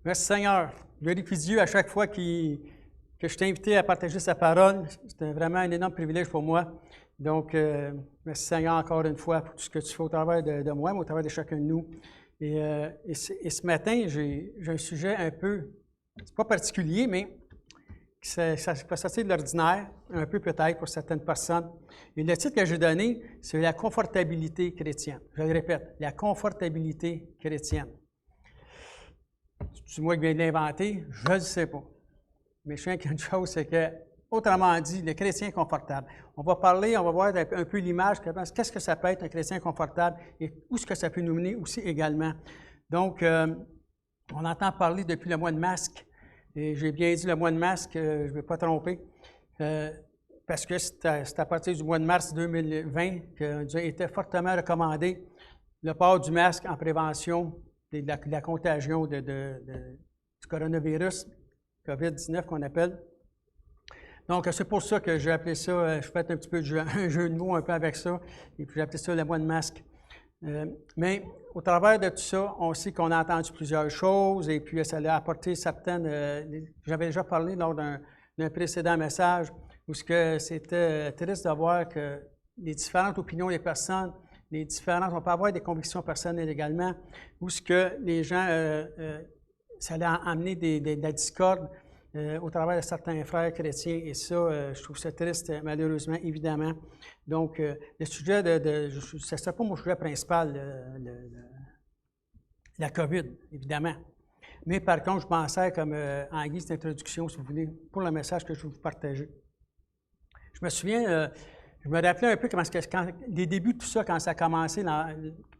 Merci Seigneur. Glorifie Dieu à chaque fois que je t'ai invité à partager sa parole. C'était vraiment un énorme privilège pour moi. Donc, merci Seigneur encore une fois pour tout ce que tu fais au travers de moi, mais au travers de chacun de nous. Et ce matin, j'ai un sujet un peu, c'est pas particulier, mais ça peut sortir de l'ordinaire, un peu peut-être pour certaines personnes. Et le titre que j'ai donné, c'est la confortabilité chrétienne. Je le répète, la confortabilité chrétienne. C'est moi qui viens de l'inventer, je ne sais pas. Mais je sais qu'une chose, c'est que, autrement dit, le chrétien confortable. On va voir un peu l'image, qu'est-ce que ça peut être un chrétien confortable et où est-ce que ça peut nous mener aussi également. Donc, on entend parler depuis le mois de masque, et j'ai bien dit le mois de masque, je ne vais pas tromper, parce que c'est à partir du mois de mars 2020 qu'il a été fortement recommandé le port du masque en prévention de la contagion du coronavirus, COVID-19 qu'on appelle. Donc, c'est pour ça que j'ai appelé ça, je fais un petit peu un jeu de mots un peu avec ça, et puis j'ai appelé ça le mois de masque. Mais au travers de tout ça, on sait qu'on a entendu plusieurs choses, et puis ça a apporté certaines... j'avais déjà parlé lors d'un précédent message, où c'était triste de voir que les différentes opinions des personnes, on peut avoir des convictions personnelles également, où ce que les gens, ça allait amener de la discorde au travers de certains frères chrétiens, et ça, je trouve ça triste, malheureusement, évidemment. Donc, le sujet ce ne serait pas mon sujet principal, la COVID, évidemment. Mais par contre, je m'en sers comme en guise d'introduction, si vous voulez, pour le message que je vais vous partager. Je me souviens... je me rappelais un peu les débuts de tout ça, quand ça a commencé,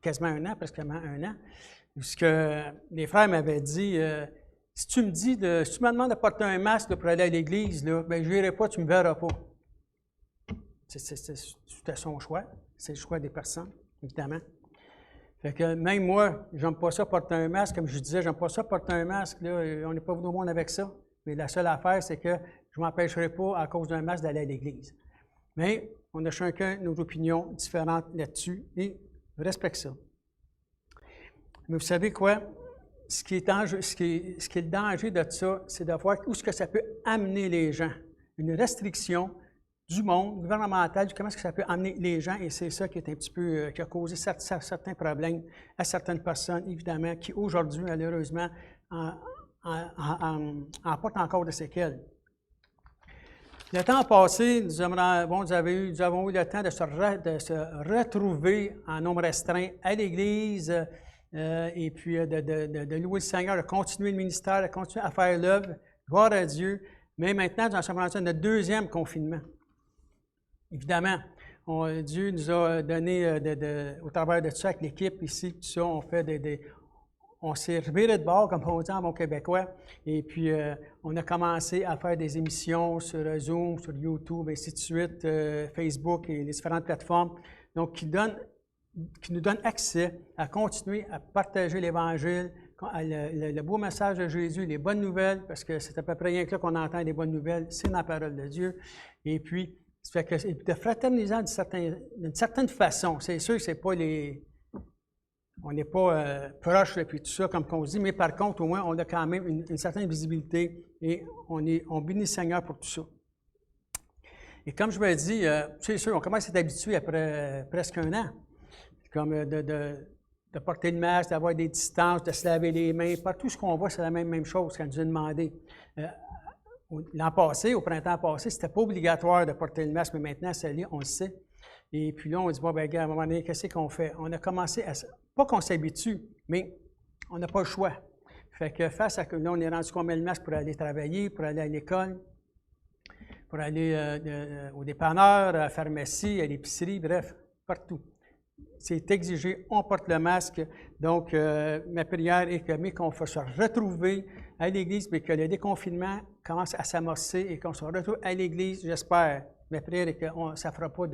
quasiment presque un an, puisque les frères m'avaient dit, si tu me demandes de porter un masque pour aller à l'église, ben, je n'irai pas, tu ne me verras pas. C'était son choix, c'est le choix des personnes, évidemment. Fait que même moi, j'aime pas ça porter un masque, comme je disais, j'aime pas ça porter un masque, là, on n'est pas venu au monde avec ça. Mais la seule affaire, c'est que je ne m'empêcherai pas, à cause d'un masque, d'aller à l'église. Mais on a chacun nos opinions différentes là-dessus et je respecte ça. Mais vous savez quoi? Ce qui est le danger de ça, c'est de voir où est-ce que ça peut amener les gens. Une restriction du monde gouvernemental, comment est-ce que ça peut amener les gens, et c'est ça qui est un petit peu, qui a causé certains problèmes à certaines personnes, évidemment, qui aujourd'hui, malheureusement, emportent encore des séquelles. Le temps passé, nous avons eu le temps de se retrouver en nombre restreint à l'Église et puis de louer le Seigneur, de continuer le ministère, de continuer à faire l'œuvre. Gloire à Dieu. Mais maintenant, nous sommes rendus à notre deuxième confinement. Évidemment, Dieu nous a donné, au travers de ça, avec l'équipe ici, tout ça, on s'est reviré de bord, comme on dit en bon québécois, et puis on a commencé à faire des émissions sur Zoom, sur YouTube, et ainsi de suite, Facebook et les différentes plateformes, donc qui nous donnent accès à continuer à partager l'Évangile, le beau message de Jésus, les bonnes nouvelles, parce que c'est à peu près rien que là qu'on entend des bonnes nouvelles, c'est dans la parole de Dieu, et puis, ça fait que de fraterniser d'une certaine façon, c'est sûr que c'est pas on n'est pas proche et puis tout ça, comme on se dit, mais par contre, au moins, on a quand même une certaine visibilité et on bénit le Seigneur pour tout ça. Et comme je vous l'ai dit, c'est sûr, on commence à être habitué après presque un an, comme de porter le masque, d'avoir des distances, de se laver les mains. Partout ce qu'on voit, c'est la même chose qu'elle nous a demandé. L'an passé, au printemps passé, c'était pas obligatoire de porter le masque, mais maintenant, ça l'est, on le sait. Et puis là, on dit, bon, ben, à un moment donné, qu'est-ce qu'on fait? On a commencé à... Pas qu'on s'habitue, mais on n'a pas le choix. Fait que face à que là, on est rendu qu'on met le masque pour aller travailler, pour aller à l'école, pour aller au dépanneur, à la pharmacie, à l'épicerie, bref, partout. C'est exigé, on porte le masque. Donc, ma prière est que, mais qu'on fasse se retrouver à l'Église, mais que le déconfinement commence à s'amorcer et qu'on se retrouve à l'Église, j'espère. Ma prière est que ça ne fera pas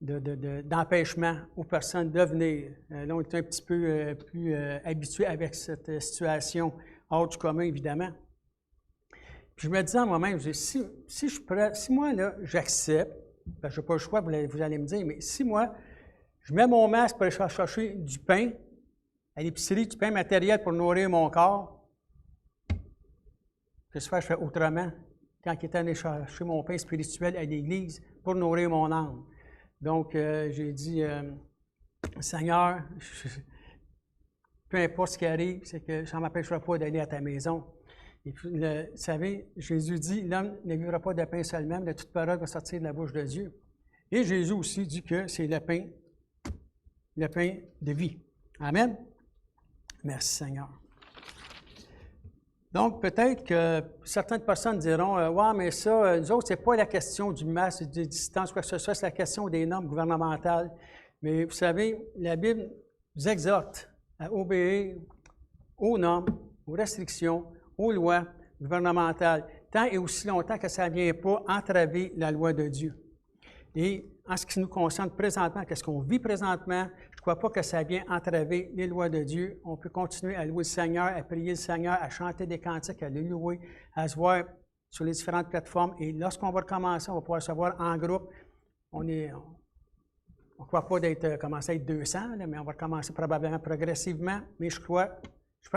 d'empêchement aux personnes de venir. Là, on est un petit peu plus habitués avec cette situation hors du commun, évidemment. Puis je me disais à moi-même, si moi, là, j'accepte, parce que je n'ai pas le choix, vous allez me dire, mais si moi, je mets mon masque pour aller chercher du pain à l'épicerie, du pain matériel pour nourrir mon corps, que je fais autrement quand il était allé chercher mon pain spirituel à l'Église pour nourrir mon âme. Donc, j'ai dit, Seigneur, peu importe ce qui arrive, c'est que ça ne m'empêchera pas d'aller à ta maison. Et puis, vous savez, Jésus dit, l'homme ne vivra pas de pain seulement, mais de toute parole va sortir de la bouche de Dieu. Et Jésus aussi dit que c'est le pain de vie. Amen. Merci Seigneur. Donc, peut-être que certaines personnes diront, ouais, mais ça, nous autres, ce n'est pas la question du masque, de distance, quoi que ce soit, c'est la question des normes gouvernementales. Mais vous savez, la Bible nous exhorte à obéir aux normes, aux restrictions, aux lois gouvernementales, tant et aussi longtemps que ça ne vient pas entraver la loi de Dieu. Et en ce qui nous concerne présentement, qu'est-ce qu'on vit présentement, je ne crois pas que ça vient entraver les lois de Dieu. On peut continuer à louer le Seigneur, à prier le Seigneur, à chanter des cantiques, à le louer, à se voir sur les différentes plateformes. Et lorsqu'on va recommencer, on va pouvoir se voir en groupe. On ne croit pas commencer à être 200, là, mais on va recommencer probablement progressivement. Mais je crois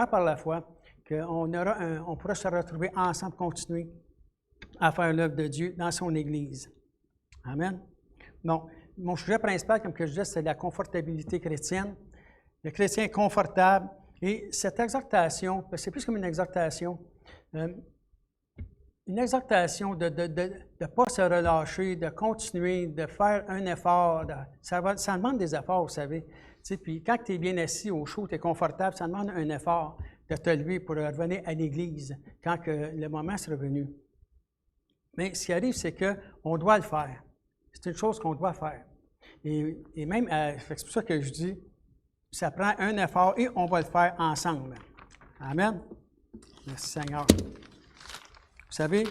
par la foi qu'on pourra se retrouver ensemble, continuer à faire l'œuvre de Dieu dans son Église. Amen. Donc, mon sujet principal, comme que je disais, c'est la confortabilité chrétienne. Le chrétien est confortable. Et cette exhortation, c'est plus comme une exhortation de ne pas se relâcher, de continuer, de faire un effort. Ça demande des efforts, vous savez. Puis quand tu es bien assis au chaud, tu es confortable, ça demande un effort de te lever pour revenir à l'Église quand le moment sera venu. Mais ce qui arrive, c'est qu'on doit le faire. C'est une chose qu'on doit faire. Et même, c'est pour ça que je dis, ça prend un effort et on va le faire ensemble. Amen. Merci Seigneur. Vous savez,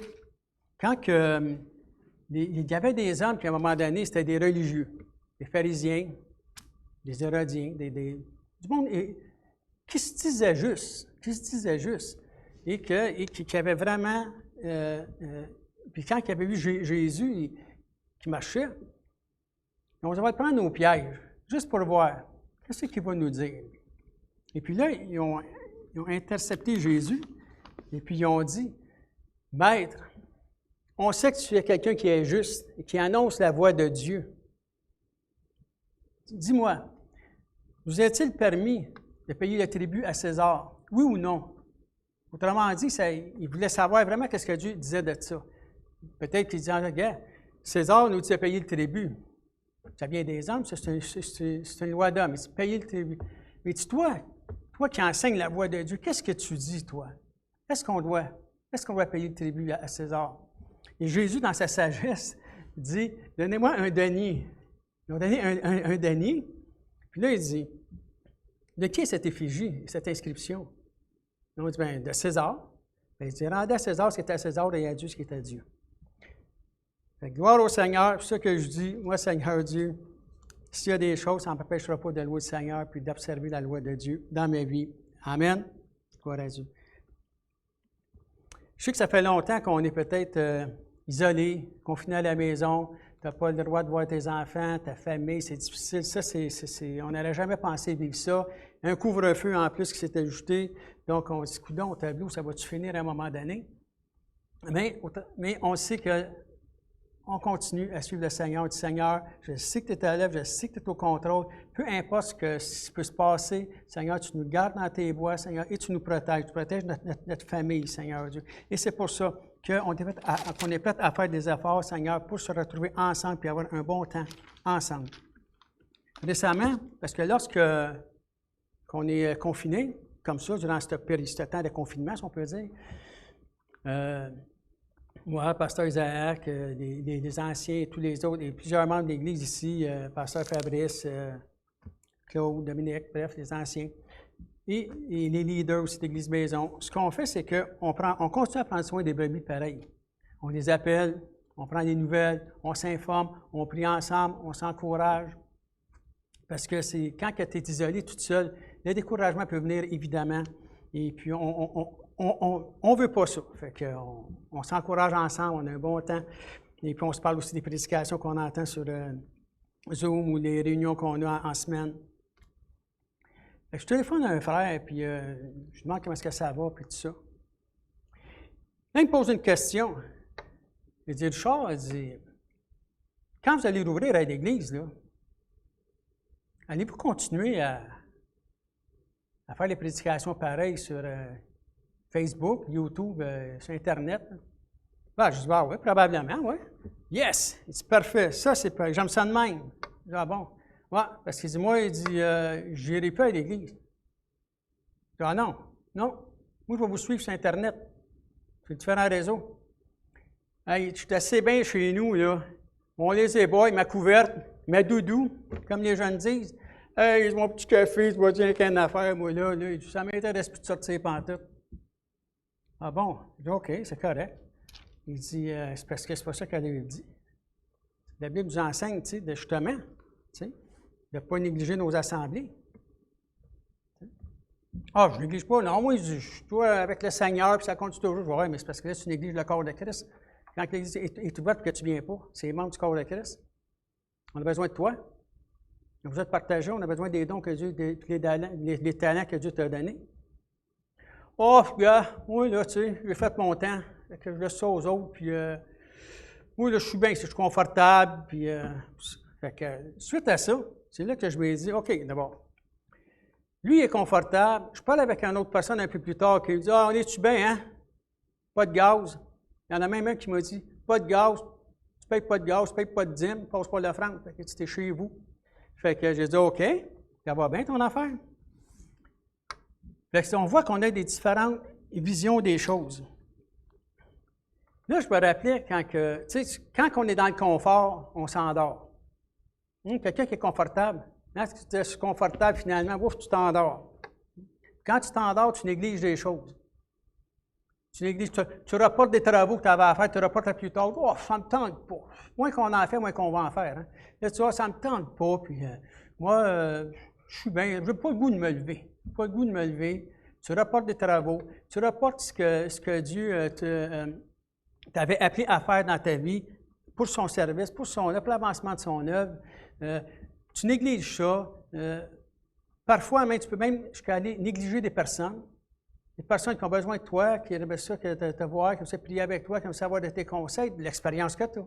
quand il y avait des hommes qui, à un moment donné, c'était des religieux, des pharisiens, des hérodiens, du monde qui se disaient juste, et qui avaient vraiment... puis quand ils avaient vu Jésus qui marchait, on va prendre nos pièges, juste pour voir qu'est-ce qu'il va nous dire. Et puis là, ils ont intercepté Jésus, et puis ils ont dit, « Maître, on sait que tu es quelqu'un qui est juste et qui annonce la voix de Dieu. Dis-moi, vous est-il permis de payer le tribut à César, oui ou non? » Autrement dit, il voulait savoir vraiment qu'est-ce que Dieu disait de ça. Peut-être qu'il disait, regarde, César nous dit de payer le tribut. Ça vient des hommes, c'est une loi d'homme. Il dit payer le tribut. Mais dis toi qui enseignes la voix de Dieu, qu'est-ce que tu dis, toi? Est-ce qu'on doit payer le tribut à César? Et Jésus, dans sa sagesse, dit, donnez-moi un denier. Ils ont donné un denier. Puis là, il dit, de qui est cette effigie, cette inscription? Ils ont dit, bien, de César. Bien, il dit, rendez à César ce qui est à César et à Dieu ce qui est à Dieu. Fait que gloire au Seigneur, c'est ça que je dis, moi, Seigneur Dieu, s'il y a des choses, ça ne m'empêchera pas de louer le Seigneur puis d'observer la loi de Dieu dans ma vie. Amen. Gloire à Dieu. Je sais que ça fait longtemps qu'on est peut-être isolé, confiné à la maison, tu n'as pas le droit de voir tes enfants, ta famille, c'est difficile. Ça, on n'aurait jamais pensé vivre ça. Un couvre-feu en plus qui s'est ajouté. Donc, on se dit, coudonc, au tableau, ça va-tu finir à un moment donné? Mais on sait qu'on continue à suivre le Seigneur. On dit, Seigneur, je sais que tu es à l'œuvre, je sais que tu es au contrôle. Peu importe ce qui peut se passer, Seigneur, tu nous gardes dans tes voies, Seigneur, et tu nous protèges. Tu protèges notre famille, Seigneur Dieu. Et c'est pour ça qu'on est prêt à faire des efforts, Seigneur, pour se retrouver ensemble et avoir un bon temps ensemble. Récemment, parce que lorsqu'on est confiné, comme ça, durant ce temps de confinement, si on peut dire, moi, Pasteur Isaac, les anciens et tous les autres, et plusieurs membres de l'Église ici, Pasteur Fabrice, Claude, Dominique, bref, les anciens, et les leaders aussi de l'Église Maison, ce qu'on fait, c'est qu'on continue à prendre soin des brebis pareils. On les appelle, on prend des nouvelles, on s'informe, on prie ensemble, on s'encourage. Parce que c'est quand tu es isolé, toute seule, le découragement peut venir évidemment. Et puis, on ne veut pas ça. Fait qu'on s'encourage ensemble, on a un bon temps. Et puis, on se parle aussi des prédications qu'on entend sur Zoom ou les réunions qu'on a en semaine. Je téléphone à un frère, puis je demande comment est-ce que ça va, puis tout ça. Là, il me pose une question. Il dit, Richard, il dit, quand vous allez rouvrir à l'Église, là, allez-vous continuer à faire les prédications pareilles sur Facebook, YouTube, sur Internet? Ben, je dis, ah oui, probablement, oui. Yes! Il dit, parfait, ça, c'est parfait. J'aime ça de même. Je dis, ah bon? Ouais, parce qu'il dit, moi, il dit, je n'irai pas à l'Église. Je dis, ah non, non. Moi, je vais vous suivre sur Internet, sur différents réseaux. Hey, je suis assez bien chez nous, là. On les éboille, ma couverte, ma doudou, comme les jeunes disent. Hey, mon petit café, je vais dire qu'il y a une affaire, moi, là. Ça m'intéresse plus de sortir pantoute. Ah bon? Je dis, OK, c'est correct. Il dit, c'est parce que c'est pas ça que la Bible dit. La Bible nous enseigne, tu sais, de justement, tu sais, de ne pas négliger nos assemblées. Ah, je ne néglige pas. Non, moi, je suis toi avec le Seigneur, puis ça continue toujours. Je dis, ouais, mais c'est parce que là, tu négliges le corps de Christ. Quand l'Église est ouverte que tu ne viens pas, c'est les membres du corps de Christ. On a besoin de toi. On a besoin de partager, on a besoin des dons que Dieu, les talents que Dieu t'a donnés. Oh, gars, moi, là, tu sais, j'ai fait mon temps, que je laisse ça aux autres, puis moi, là, je suis bien, je suis confortable, puis fait que, suite à ça, c'est là que je me dis, OK, d'abord, lui, il est confortable. Je parle avec une autre personne un peu plus tard qui me dit, ah, on est-tu bien, hein? Pas de gaz. Il y en a même un qui m'a dit, pas de gaz, tu payes pas de gaz, tu payes pas de dîme, passe pas l'offrande, fait que tu es chez vous. Fait que j'ai dit, OK, ça va bien ton affaire. Fait que on voit qu'on a des différentes visions des choses. Là, je me rappelais quand on est dans le confort, on s'endort. Quelqu'un qui est confortable, quand tu es confortable, finalement, ouf, tu t'endors. Quand tu t'endors, tu négliges des choses. Tu rapportes des travaux que tu avais à faire, tu rapportes à plus tard. Oh, ça ne me tente pas. Moins qu'on en fait, moins qu'on va en faire. Hein. Là, tu vois, ça ne me tente pas. Puis, moi, je suis bien, je n'ai pas le goût de me lever. Pas le goût de me lever. Tu rapportes des travaux. Tu rapportes ce que Dieu t'avait appelé à faire dans ta vie pour son service, pour l'avancement de son œuvre. Tu négliges ça. Parfois, même, tu peux même jusqu'à aller négliger des personnes. Des personnes qui ont besoin de toi, qui aimeraient ça te voir, qui aiment ça prier avec toi, qui aiment savoir de tes conseils, de l'expérience que tu as.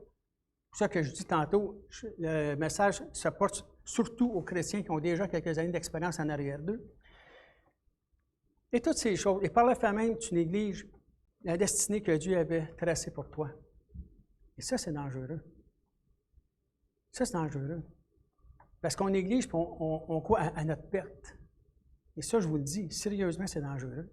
C'est ça que je dis tantôt, le message se porte surtout aux chrétiens qui ont déjà quelques années d'expérience en arrière d'eux. Et toutes ces choses. Et par la fin même, tu négliges la destinée que Dieu avait tracée pour toi. Et ça, c'est dangereux. Ça, c'est dangereux. Parce qu'on néglige et on croit à notre perte. Et ça, je vous le dis, sérieusement, c'est dangereux.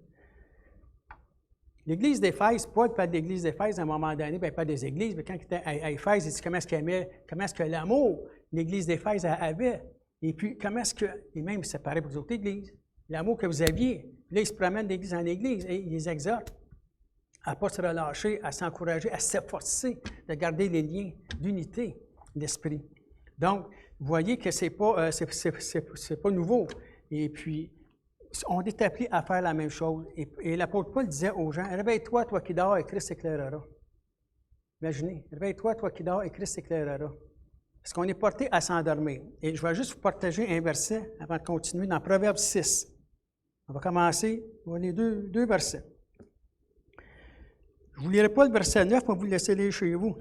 L'Église d'Éphèse, Paul parle de l'Église d'Éphèse à un moment donné, bien, pas des églises, mais quand il était à Éphèse, il dit comment est-ce que l'amour l'Église d'Éphèse avait, et puis comment est-ce que, et même c'est pareil pour les autres églises, l'amour que vous aviez. Là, il se promène d'église en église et il les exhorte à ne pas se relâcher, à s'encourager, à s'efforcer de garder les liens d'unité d'esprit. Donc, vous voyez que c'est pas nouveau. Et puis, on est appelé à faire la même chose. Et l'apôtre Paul disait aux gens, « Réveille-toi, toi qui dors, et Christ s'éclairera. » Imaginez, « Réveille-toi, toi qui dors, et Christ s'éclairera. » Parce qu'on est porté à s'endormir. Et je vais juste vous partager un verset avant de continuer dans Proverbe 6. On va commencer, on va les deux versets. Je ne vous lirai pas le verset 9, mais vous le laissez lire chez vous.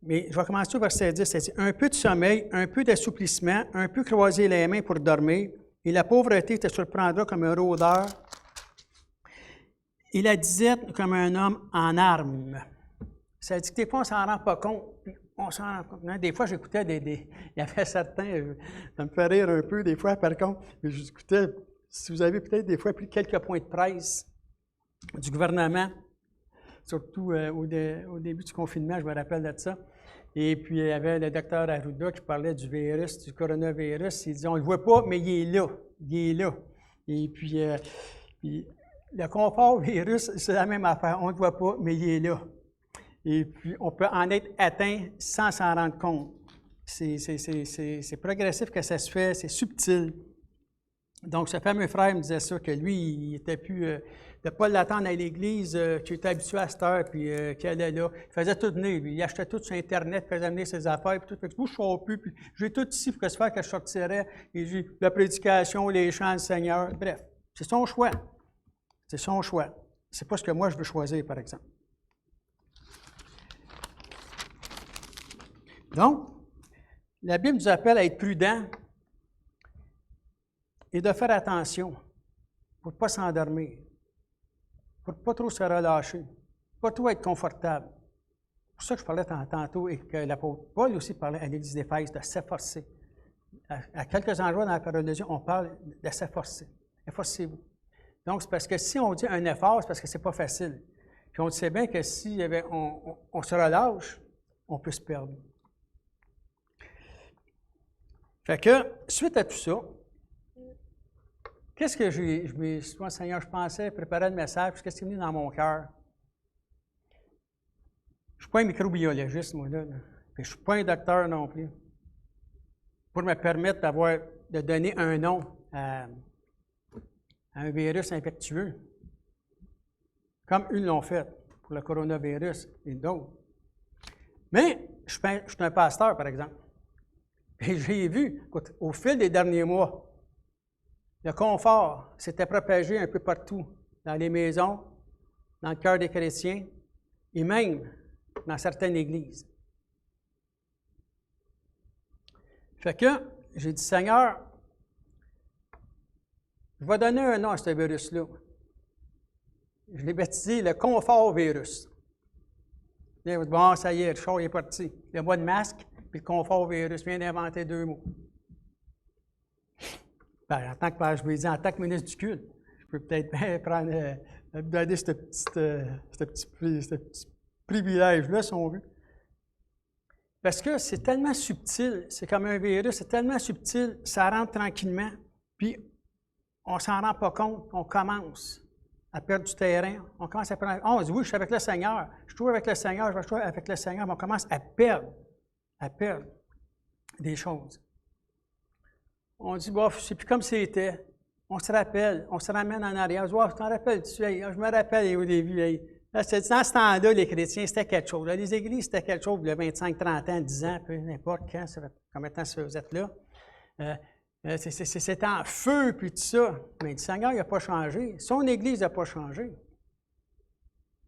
Mais je vais commencer au verset 10. Ça dit, « Un peu de sommeil, un peu d'assouplissement, un peu croiser les mains pour dormir, et la pauvreté te surprendra comme un rôdeur, et la disette comme un homme en armes. » Ça dit que des fois, on ne s'en rend pas compte. On s'en rend compte. Des fois, j'écoutais il y avait certains, ça me fait rire un peu des fois, par contre, mais j'écoutais, si vous avez peut-être des fois pris quelques points de presse du gouvernement, surtout au début du confinement, je me rappelle de ça. Et puis, il y avait le docteur Arruda qui parlait du virus, du coronavirus. Il disait, on ne le voit pas, mais il est là. Il est là. Et puis le confort virus, c'est la même affaire. On ne le voit pas, mais il est là. Et puis, on peut en être atteint sans s'en rendre compte. C'est progressif que ça se fait, c'est subtil. Donc, ce fameux frère me disait ça, que lui, il n'était plus, de ne pas l'attendre à l'église, qu'il était habitué à cette heure, puis qu'il allait là. Il faisait tout venir, lui. Il achetait tout sur Internet, il faisait amener ses affaires, puis tout. Fait que moi, je ne sors plus, puis j'ai tout ici pour que ce soit que je sortirais. Et j'ai la prédication, les chants, le Seigneur. Bref, c'est son choix. C'est son choix. C'est pas ce que moi, je veux choisir, par exemple. Donc, la Bible nous appelle à être prudents et de faire attention pour ne pas s'endormir, pour ne pas trop se relâcher, pas trop être confortable. C'est pour ça que je parlais tantôt et que l'apôtre Paul aussi parlait à l'Église d'Éphèse de s'efforcer. À quelques endroits dans la parole de Dieu, on parle de s'efforcer. Efforcez-vous. Donc, c'est parce que si on dit un effort, c'est parce que ce n'est pas facile. Puis on sait bien que si on se relâche, on peut se perdre. Fait que, suite à tout ça, qu'est-ce que moi, Seigneur, je pensais préparer le message, puis qu'est-ce qui est venu dans mon cœur? Je ne suis pas un microbiologiste, moi, là. Puis je ne suis pas un docteur non plus. Pour me permettre de donner un nom à un virus infectieux, comme ils l'ont fait pour le coronavirus et d'autres. Mais je suis un pasteur, par exemple. Et j'ai vu, écoute, au fil des derniers mois, le confort s'était propagé un peu partout, dans les maisons, dans le cœur des chrétiens, et même dans certaines églises. Fait que j'ai dit, Seigneur, je vais donner un nom à ce virus-là. Je l'ai baptisé le confort virus. Bon, ça y est, le show est parti. Le mot de masque, puis le confort virus. Je viens d'inventer 2 mots. Ben, en tant que ministre du culte, je peux peut-être bien donner ce petit privilège-là, si on veut. Parce que c'est tellement subtil, c'est comme un virus, c'est tellement subtil, ça rentre tranquillement, puis on ne s'en rend pas compte, on commence à perdre du terrain, on commence à perdre. On dit oui, je suis avec le Seigneur, je suis toujours avec le Seigneur, je vais toujours avec le Seigneur, mais on commence à perdre des choses. On dit, bof, c'est plus comme c'était. On se rappelle, on se ramène en arrière. On dit, oh, je t'en rappelle-tu? Hey, je me rappelle au début. Hey. Là, dans ce temps-là, les chrétiens, c'était quelque chose. Là, les églises, c'était quelque chose, il y a 25, 30 ans, 10 ans, peu importe quand, combien de temps vous êtes là. C'était en feu, puis tout ça. Mais le Seigneur, il n'a pas changé. Son Église n'a pas changé.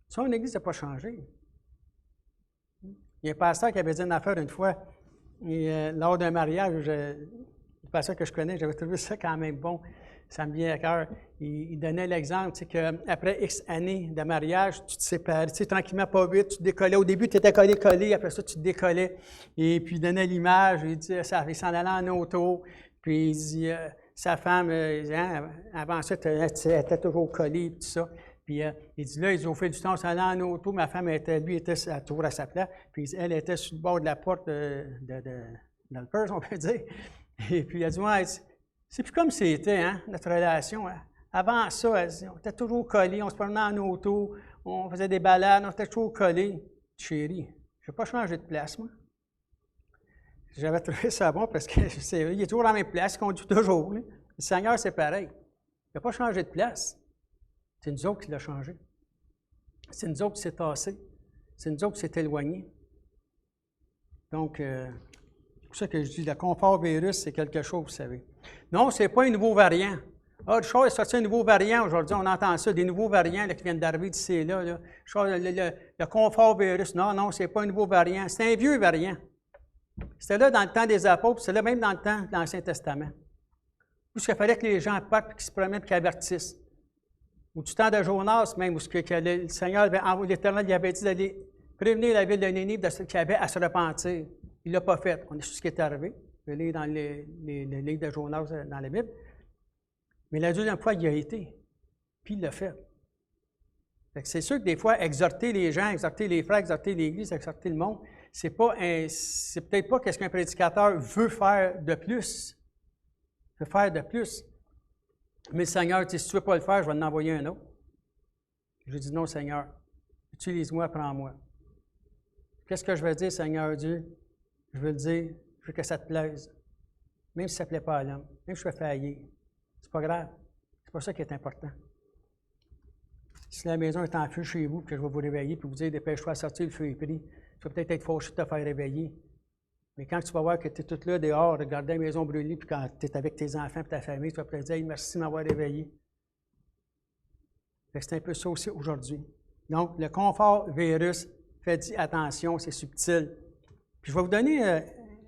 Son Église n'a pas changé. Il y a un pasteur qui avait dit une affaire une fois, et, lors d'un mariage, le pasteur que je connais, j'avais trouvé ça quand même bon. Ça me vient à cœur. Il donnait l'exemple, tu sais, qu'après X années de mariage, tu te séparais, tu sais, tranquillement, pas vite, tu te décollais. Au début, tu étais collé, après ça, tu te décollais. Et puis, il donnait l'image, il dit, il s'en allait en auto, puis il dit, sa femme, avant ça, elle était toujours collée, tout ça. Puis, il dit, là, au fil du temps, on s'en allait en auto, ma femme, lui, était toujours à sa place, puis elle était sur le bord de la porte dans le purse, on peut dire. Et puis, elle dit, ouais, c'est plus comme c'était, hein, notre relation. Hein. Avant ça, elle dit, on était toujours collés, on se promenait en auto, on faisait des balades, on était toujours collés. Chérie, je n'ai pas changé de place, moi. J'avais trouvé ça bon parce qu'il est toujours dans la même place, il conduit toujours. Là. Le Seigneur, c'est pareil. Il n'a pas changé de place. C'est nous autres qui l'a changé. C'est nous autres qui s'est tassé. C'est nous autres qui s'est éloignés. Donc, c'est pour ça que je dis, le confort virus, c'est quelque chose, vous savez. Non, ce n'est pas un nouveau variant. Ah, le char est sorti un nouveau variant aujourd'hui, on entend ça, des nouveaux variants là, qui viennent d'arriver d'ici là. Le confort virus, non, ce n'est pas un nouveau variant, c'est un vieux variant. C'était là dans le temps des apôtres, c'était là même dans le temps de l'Ancien Testament. Où il fallait que les gens partent et qu'ils se promènent et qu'ils avertissent. Ou du temps de Jonas, même, où le Seigneur, l'Éternel, il avait dit d'aller prévenir la ville de Nénive de ce qu'il y avait à se repentir. Il ne l'a pas fait. On est sur ce qui est arrivé. Je lis dans les livres de Jonas dans la Bible. Mais la deuxième fois, il y a été. Puis il l'a fait. C'est sûr que des fois, exhorter les gens, exhorter les frères, exhorter l'Église, exhorter le monde, c'est peut-être pas ce qu'un prédicateur veut faire de plus. Veut faire de plus. Mais le Seigneur dit, si tu ne veux pas le faire, je vais en envoyer un autre. Je dis, non, Seigneur, utilise-moi, prends-moi. Qu'est-ce que je veux dire, Seigneur Dieu? Je veux dire, je veux que ça te plaise. Même si ça ne plaît pas à l'homme. Même si je fais faillir. C'est pas grave. C'est pas ça qui est important. Si la maison est en feu chez vous, que je vais vous réveiller, puis vous dire, dépêche-toi à sortir, le feu est pris, tu vas peut-être être fâché de te faire réveiller. Mais quand tu vas voir que tu es tout là dehors, regarder la maison brûlée, puis quand tu es avec tes enfants et ta famille, tu vas peut-être dire, hey, merci de m'avoir réveillé. C'est un peu ça aussi aujourd'hui. Donc, le confort virus, faites attention, c'est subtil. Puis je vais vous donner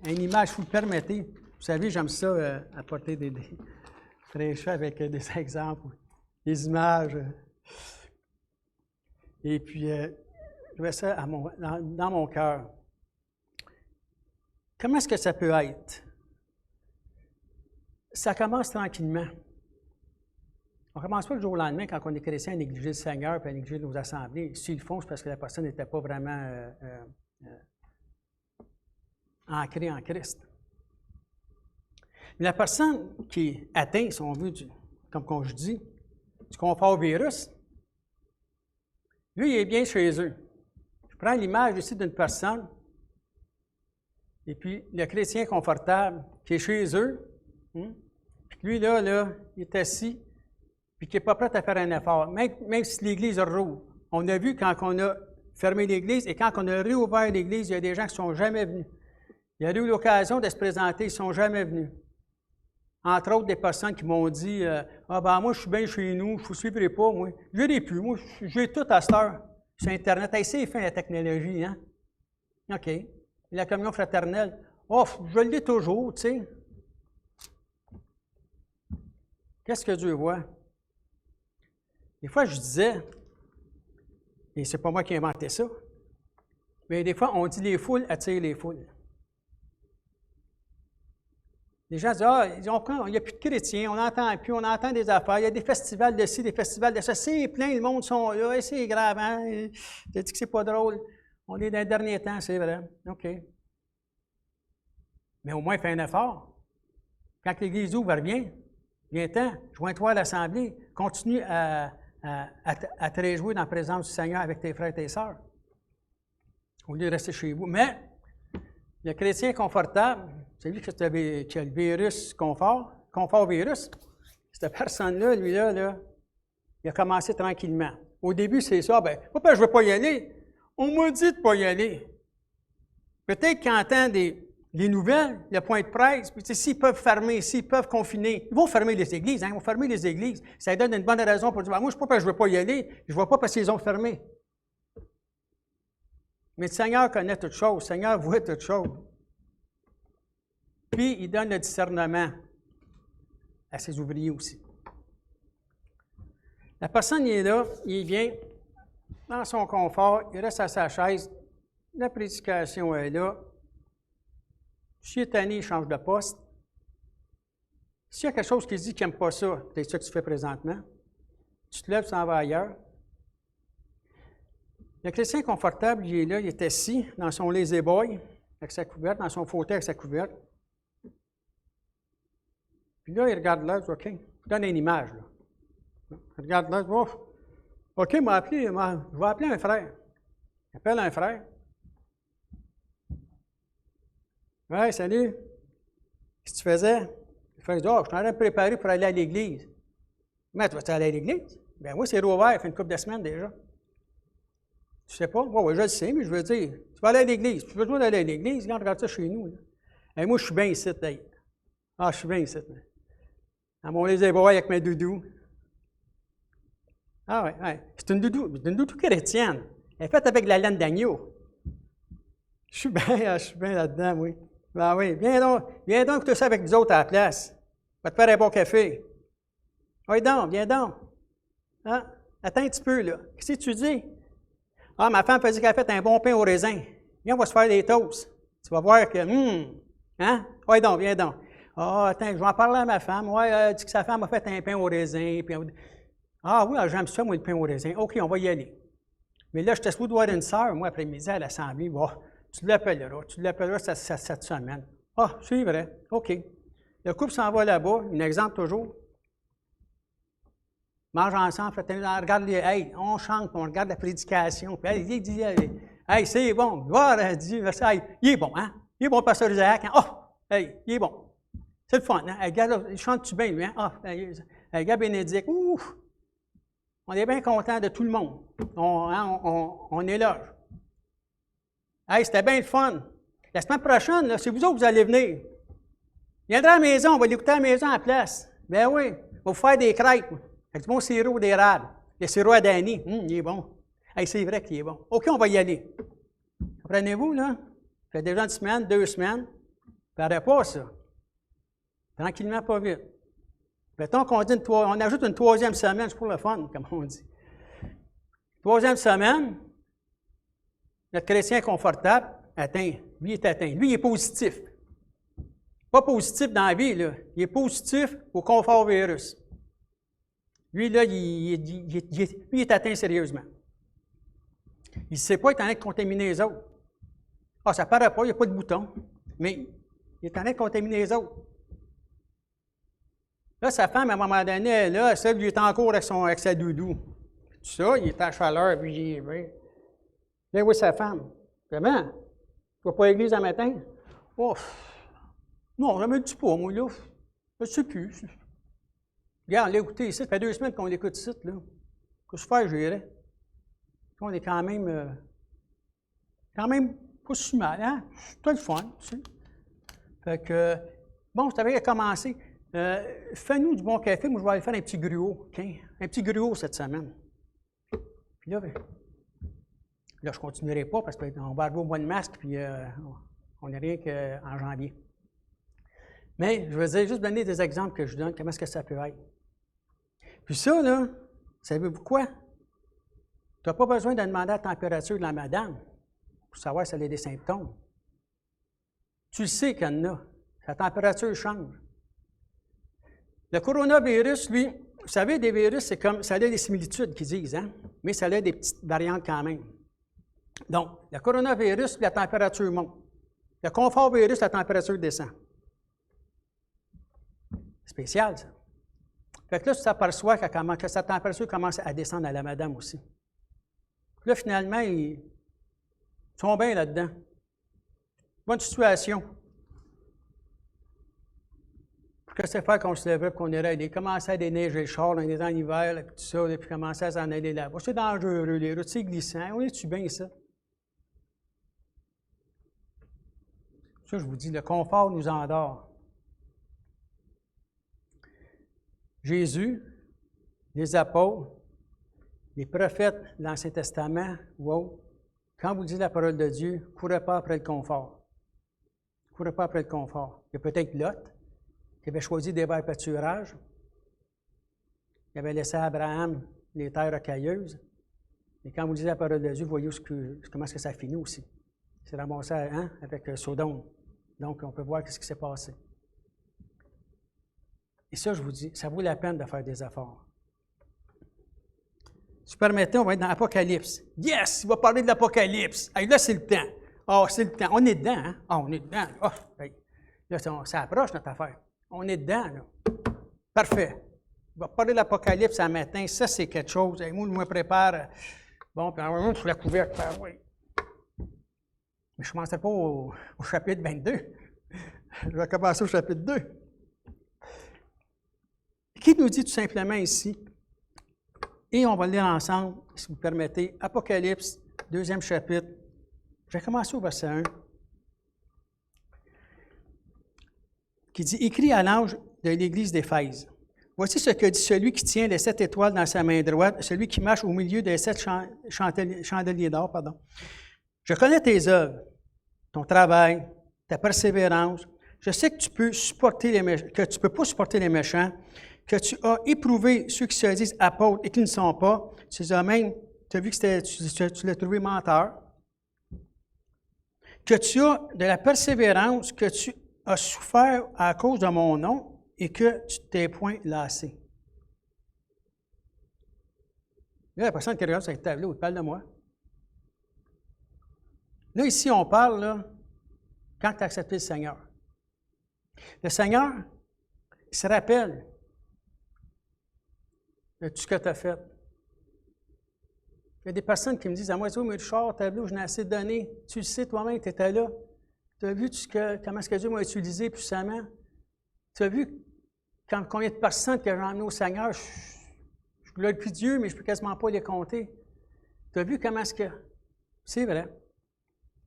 une image, si vous le permettez. Vous savez, j'aime ça, apporter des prêcher avec des exemples, des images. Et puis, je mets ça dans mon cœur. Comment est-ce que ça peut être? Ça commence tranquillement. On ne commence pas le jour au lendemain quand on est chrétien à négliger le Seigneur et à négliger nos assemblées. S'ils le font, c'est parce que la personne n'était pas vraiment ancrée en Christ. Mais la personne qui est atteinte, si on veut, comme je dis, du confort virus, lui, il est bien chez eux. Je prends l'image ici d'une personne, et puis le chrétien confortable qui est chez eux, puis lui, là, il est assis, puis qui n'est pas prêt à faire un effort, même si l'Église rouvre. On a vu quand on a fermé l'Église et quand on a réouvert l'Église, il y a des gens qui ne sont jamais venus. Il y a eu l'occasion de se présenter, ils ne sont jamais venus. Entre autres, des personnes qui m'ont dit moi, je suis bien chez nous, je ne vous suivrai pas, moi. Je n'ai plus, moi, j'ai tout à cette heure sur Internet. Hey, c'est fin la technologie, hein? OK. Et la communion fraternelle, je l'ai toujours, tu sais. Qu'est-ce que Dieu voit? Des fois, je disais, et c'est pas moi qui ai inventé ça, mais des fois, on dit les foules attirent les foules. Les gens disent, il n'y a plus de chrétiens, on n'entend plus, on entend des affaires, il y a des festivals de ci, des festivals de ça, c'est plein, le monde sont là, et c'est grave, hein? J'ai dit que c'est pas drôle. On est dans les derniers temps, c'est vrai. OK. Mais au moins, fais un effort. Quand l'Église ouvre, viens-t'en, joins-toi à l'Assemblée, continue à te réjouir dans la présence du Seigneur avec tes frères et tes sœurs, au lieu de rester chez vous. Mais le chrétien confortable, c'est lui qui a le virus confort virus. Cette personne-là, lui-là, il a commencé tranquillement. Au début, c'est ça, pourquoi je ne veux pas y aller? On m'a dit de ne pas y aller. Peut-être qu'il entend des nouvelles, le point de presse, puis s'ils peuvent fermer, s'ils peuvent confiner, ils vont fermer les églises, ils vont fermer les églises. Ça donne une bonne raison pour dire, moi, je ne sais pas parce que je ne veux pas y aller, je ne vois pas parce qu'ils ont fermé. Mais le Seigneur connaît toutes choses, le Seigneur voit toutes choses. Puis, il donne le discernement à ses ouvriers aussi. La personne, il est là, il vient dans son confort, il reste à sa chaise, la prédication est là. S'il est tanné, il change de poste. S'il y a quelque chose qui dit qu'il n'aime pas ça, c'est ça que tu fais présentement, tu te lèves, tu s'en vas ailleurs. Le chrétien confortable, il est là, il est assis dans son lazy boy, avec sa couverte, dans son fauteuil avec sa couverte. Puis là, il regarde là, il dit, OK, je donne une image, là. Il regarde là, il dit, OK, je vais appeler un frère. Il appelle un frère. Ouais, salut. Qu'est-ce que tu faisais? Le frère dit, je suis en train de me préparer pour aller à l'église. Mais tu vas aller à l'église? Bien, moi, c'est rouvert, ça fait une couple de semaines déjà. Tu sais pas? Oui, je le sais, mais je veux dire, tu vas aller à l'église. Tu veux toujours aller à l'église? Regarde ça chez nous. Et moi, je suis bien ici, d'ailleurs. Je suis bien ici. À mon lazy boy avec mes doudous. Ouais. C'est une doudou chrétienne. Elle est faite avec de la laine d'agneau. Je suis bien là-dedans, oui. Ben oui, viens donc écouter ça avec nous autres à la place. Va te faire un bon café. Oui, viens donc. Hein? Attends un petit peu, là. Qu'est-ce que tu dis? Ma femme a dit qu'elle a fait un bon pain au raisin. Viens, on va se faire des toasts. Tu vas voir que, hein? Oui, viens donc. Attends, je vais en parler à ma femme. Oui, elle dit que sa femme a fait un pain au raisin. Puis oui, j'aime ça, moi, le pain au raisin. OK, on va y aller. Mais là, je t'ai souhaité voir une sœur, moi, après-midi, à l'Assemblée. Tu l'appelleras cette semaine. C'est vrai. OK. Le couple s'en va là-bas, un exemple toujours. Mange ensemble, regarde on chante, on regarde la prédication. Puis il dit, c'est bon, gloire à Dieu. Il est bon, hein? Il est bon, pasteur Isaac. Hein? Il est bon. C'est le fun, hein? Regarde, il chante-tu bien, lui, hein? Regarde Bénédicte, on est bien content de tout le monde. On est là. C'était bien le fun. La semaine prochaine, là, c'est vous autres que vous allez venir. Viendrez à la maison, on va l'écouter à la maison à la place. Ben oui, on va vous faire des crêpes. Avec du bon sirop d'érable. Le sirop à Dany, il est bon. C'est vrai qu'il est bon. OK, on va y aller. Comprenez-vous, là? Ça fait déjà une semaine, 2 semaines. Ça n'arrête pas, ça. Tranquillement, pas vite. Mettons qu'on dit on ajoute une 3e semaine, c'est pour le fun, comme on dit. 3e semaine, notre chrétien confortable atteint. Lui, il est atteint. Lui, il est positif. Pas positif dans la vie, là. Il est positif au confort virus. Lui, là, lui, il est atteint sérieusement. Il ne sait pas être en train de contaminer les autres. Ah, ça ne paraît pas, il n'y a pas de bouton, mais il est en train de contaminer les autres. Là, sa femme, à un moment donné, là, ça, lui est en cours avec sa doudou. Tout ça, il est en chaleur, puis il est. Là, oui, sa femme. Vraiment? Tu ne vas pas à l'église un matin? Oh, non, je ne me dis pas, moi, là. Je ne sais plus. Regarde, on l'a écouté ici. Ça fait 2 semaines qu'on l'écoute ici, là. Qu'est-ce que je fais, j'irais? On est quand même pas si mal, hein? C'est le fun, tu sais. Fait que, bon, je t'avais commencé. Fais-nous du bon café, moi je vais aller faire un petit gruau, OK? Un petit gruau cette semaine. Puis là, je ne continuerai pas parce qu'on va arriver au mois de mars, puis on n'est rien qu'en janvier. Mais je vais juste donner des exemples que je donne, comment est-ce que ça peut être. Puis ça, là, savez-vous quoi? Tu n'as pas besoin de demander la température de la madame pour savoir si elle a des symptômes. Tu le sais qu'elle en a. Sa température change. Le coronavirus, lui, vous savez, des virus, c'est comme, ça a des similitudes qu'ils disent, hein? Mais ça a des petites variantes quand même. Donc, le coronavirus, la température monte. Le confort-virus, la température descend. Spécial, ça. Fait que là, tu t'aperçois que sa température commence à descendre à la madame aussi. Puis là, finalement, ils sont bien là-dedans. Bonne situation. Qu'est-ce que c'est faire qu'on se lèverait et qu'on irait? Il commençait à déneiger le char, on est en hiver, là, puis tout ça, puis commençait à s'en aller là-bas. C'est dangereux, les routes, c'est glissant. On est-tu bien, ça? Ça, je vous dis, le confort nous endort. Jésus, les apôtres, les prophètes de l'Ancien Testament, wow, quand vous dites la parole de Dieu, ne courez pas après le confort. Ne courez pas après le confort. Il y a peut-être Lot, qui avait choisi des verts pâturages. Il avait laissé à Abraham les terres rocailleuses. Et quand vous dites la parole de Dieu, vous voyez comment est-ce que ça finit aussi. C'est ramassé avec Sodome. Donc, on peut voir ce qui s'est passé. Et ça, je vous dis, ça vaut la peine de faire des efforts. Si vous permettez, on va être dans l'Apocalypse. Yes! Il va parler de l'Apocalypse. Hey, là, c'est le temps. Oh, c'est le temps. On est dedans, hein? Oh, on est dedans. Oh, hey. Là, ça approche, notre affaire. On est dedans, là. Parfait. Il va parler de l'Apocalypse un matin. Ça, c'est quelque chose. Hey, moi, je me prépare. Bon, puis on sur la couverture. Oui. Mais je ne commencerai pas au chapitre 22. Je vais commencer au chapitre 2. Qui nous dit tout simplement ici, et on va le lire ensemble, si vous permettez, Apocalypse, 2e chapitre. Je vais commencer au verset 1, qui dit « Écrit à l'ange de l'église d'Éphèse. Voici ce que dit celui qui tient les 7 étoiles dans sa main droite, celui qui marche au milieu des 7 chandeliers d'or. Pardon. Je connais tes œuvres, ton travail, ta persévérance. Je sais que tu peux pas supporter les méchants, que tu as éprouvé ceux qui se disent apôtres et qui ne sont pas. Tu as même, tu as vu que tu l'as trouvé menteur. Que tu as de la persévérance, que tu as souffert à cause de mon nom et que tu t'es point lassé. Là, la personne qui regarde sur le tableau, il parle de moi. Là, ici, on parle, là, quand tu as accepté le Seigneur. Le Seigneur, il se rappelle de tout ce que tu as fait. Il y a des personnes qui me disent à moi, mais Richard, tableau, je n'ai assez donné. Tu le sais toi-même, tu étais là. Tu as vu comment est-ce que Dieu m'a utilisé puissamment. Tu as vu combien de personnes que j'ai emmenées au Seigneur. Je glorifie plus Dieu, mais je ne peux quasiment pas les compter. Tu as vu comment est-ce que... C'est vrai.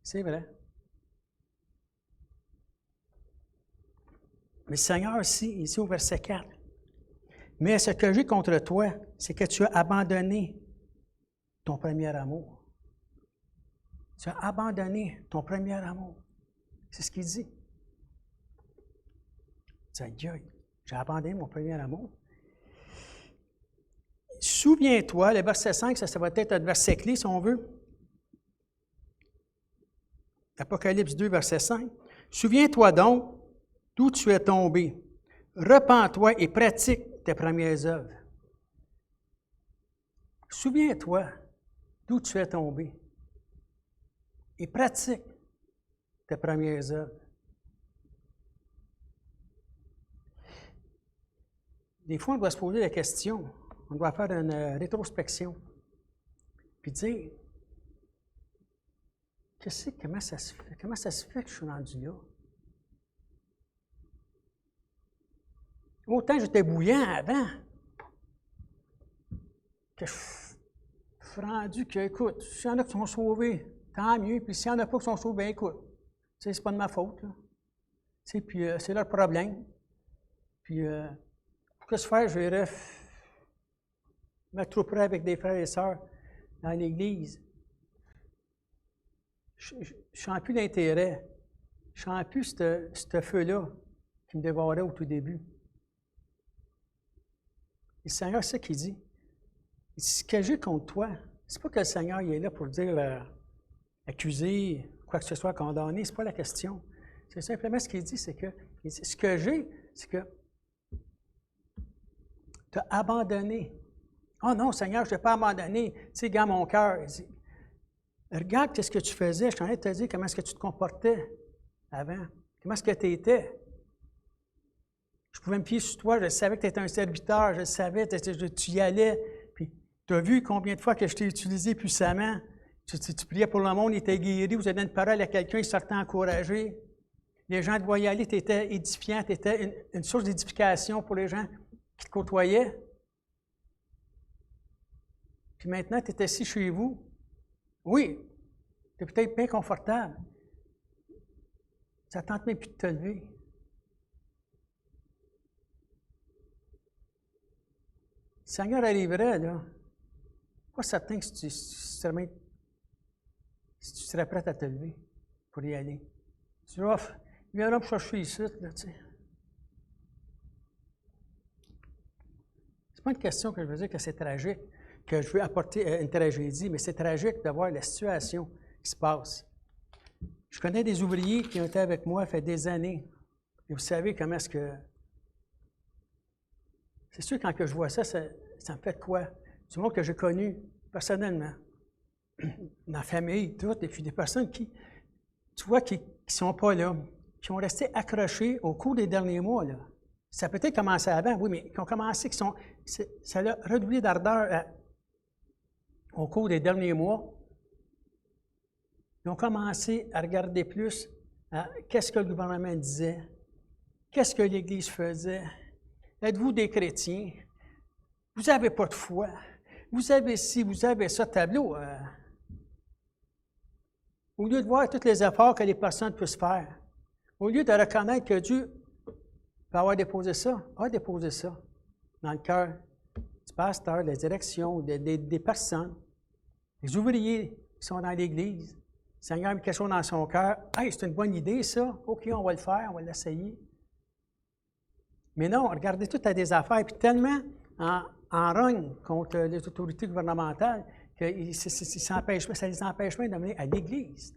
C'est vrai. Mais le Seigneur ici au verset 4, mais ce que j'ai contre toi, c'est que tu as abandonné ton premier amour. Tu as abandonné ton premier amour. C'est ce qu'il dit. J'ai abandonné mon premier amour. Souviens-toi, le verset 5, ça va être un verset clé si on veut. Apocalypse 2, verset 5. Souviens-toi donc d'où tu es tombé. Repens-toi et pratique tes premières œuvres. Souviens-toi d'où tu es tombé et pratique tes premières œuvres. Des fois, on doit se poser la question, on doit faire une rétrospection, puis dire, comment ça se fait que je suis rendu là? Autant j'étais bouillant avant, que je suis rendu que, écoute, s'il y en a qui sont sauvés, tant mieux, puis s'il n'y en a pas qui sont sauvés, bien écoute, c'est pas de ma faute, là. Puis c'est leur problème. Puis, pour que se faire, je vais me trouver avec des frères et sœurs dans l'Église. Je ne sens plus d'intérêt. Je ne sens plus ce feu-là qui me dévorait au tout début. Et le Seigneur, c'est ce qu'il dit. Il dit, ce que j'ai contre toi, c'est pas que le Seigneur il est là pour dire accuser, quoi que ce soit, condamner, c'est pas la question. C'est simplement ce qu'il dit, c'est que ce que j'ai, c'est que tu as abandonné. Oh non, Seigneur, je ne t'ai pas abandonné. Tu sais, regarde mon cœur. Il dit, regarde ce que tu faisais. Je suis en train de te dire comment est-ce que tu te comportais avant. Comment est-ce que tu étais. Je pouvais me fier sur toi. Je savais que tu étais un serviteur. Je savais que tu y allais. Puis, tu as vu combien de fois que je t'ai utilisé puissamment. Tu priais pour le monde, il était guéri. Vous avez donné une parole à quelqu'un, il sortait encouragé. Les gens te voyaient aller, tu étais édifiant. Tu étais une source d'édification pour les gens qui te côtoyaient. Puis maintenant, tu es assis chez vous. Oui, tu es peut-être bien confortable. Ça ne tente même plus de te lever. Le Seigneur arriverait, là. Pas certain que si tu serais prêt à te lever pour y aller. Tu diras, il viendra me chercher ici, là, tu sais. C'est pas une question que je veux dire que c'est tragique, que je veux apporter une tragédie, mais c'est tragique de voir la situation qui se passe. Je connais des ouvriers qui ont été avec moi, fait des années. Et vous savez comment est-ce que... C'est sûr, quand que je vois ça, ça me fait quoi? Du monde que j'ai connu personnellement, dans la famille, tout, et puis des personnes qui, tu vois, qui ne sont pas là, qui ont resté accrochés au cours des derniers mois, là. Ça a peut-être commencé avant, oui, mais qui ont commencé, ça a redoublé d'ardeur au cours des derniers mois. Ils ont commencé à regarder plus qu'est-ce que le gouvernement disait, qu'est-ce que l'Église faisait. Êtes-vous des chrétiens? Vous n'avez pas de foi. Vous avez ci, vous avez ça, tableau. Au lieu de voir tous les efforts que les personnes peuvent faire, au lieu de reconnaître que Dieu peut avoir déposé ça, a déposé ça dans le cœur du pasteur, de la direction, des personnes, des ouvriers qui sont dans l'Église. Le Seigneur a mis quelque chose dans son cœur. Hey, c'est une bonne idée, ça. OK, on va le faire, on va l'essayer. Mais non, regardez tout à des affaires, puis tellement en rogne contre les autorités gouvernementales que ça les empêche même d'amener à l'Église.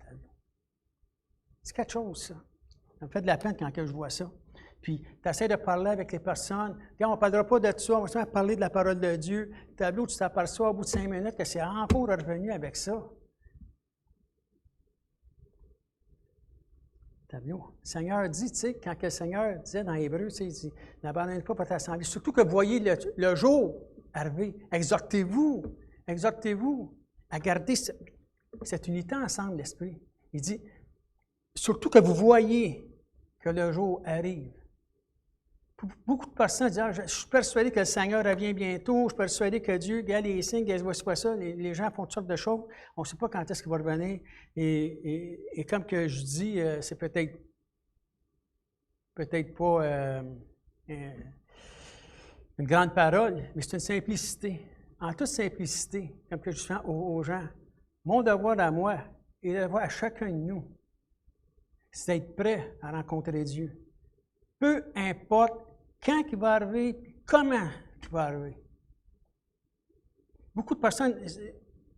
C'est quelque chose, ça. Ça me fait de la peine quand je vois ça. Puis, tu essaies de parler avec les personnes. Regarde, on ne parlera pas de ça, on va seulement parler de la parole de Dieu. Tableau, tu t'aperçois au bout de 5 minutes que c'est encore revenu avec ça. Tableau. Le Seigneur dit, tu sais, quand le Seigneur disait dans Hébreu, il dit, n'abandonnez pas votre assemblée. Surtout que vous voyez le jour arriver. Exhortez-vous à garder cette unité ensemble, l'Esprit. Il dit, surtout que vous voyez que le jour arrive. Beaucoup de personnes disent, je suis persuadé que le Seigneur revient bientôt, je suis persuadé que Dieu, regarde les signes, voici pas ça, les gens font toutes sortes de choses, on ne sait pas quand est-ce qu'il va revenir. Et comme que je dis, c'est peut-être pas une grande parole, mais c'est une simplicité. En toute simplicité, comme que je fais aux gens, mon devoir à moi et le devoir à chacun de nous, c'est d'être prêt à rencontrer Dieu. Peu importe quand il va arriver, puis comment il va arriver. Beaucoup de personnes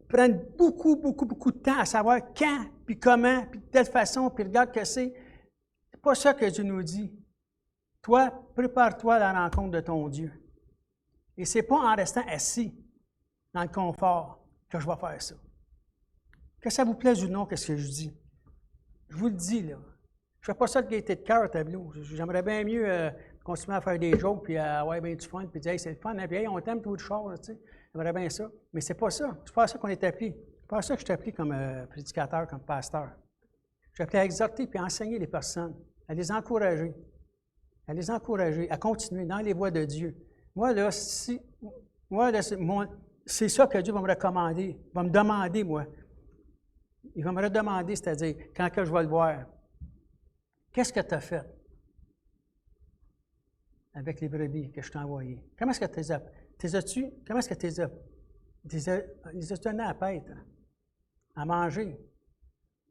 prennent beaucoup de temps à savoir quand, puis comment, puis de telle façon, puis regarde que c'est. C'est pas ça que Dieu nous dit. Toi, prépare-toi à la rencontre de ton Dieu. Et ce n'est pas en restant assis dans le confort que je vais faire ça. Que ça vous plaise ou non, qu'est-ce que je dis? Je vous le dis, là. Je ne fais pas ça de gaieté de cœur, tableau. J'aimerais bien mieux continuer à faire des jokes, puis à avoir bien du fun, puis dire, hey, c'est le fun, puis hey, on t'aime tout de choses, tu sais. J'aimerais bien ça. Mais c'est pas ça. C'est pas ça qu'on est appelé. C'est pas ça que je suis appelé comme prédicateur, comme pasteur. Je suis appelé à exhorter puis à enseigner les personnes, à les encourager. À les encourager, à continuer dans les voies de Dieu. Moi, là, c'est ça que Dieu va me recommander, va me demander, moi. Il va me redemander, c'est-à-dire, quand que je vais le voir, qu'est-ce que tu as fait avec les brebis que je t'ai envoyées? Comment est-ce que tu les as... Comment est-ce que tu les as donnés à paître, à manger?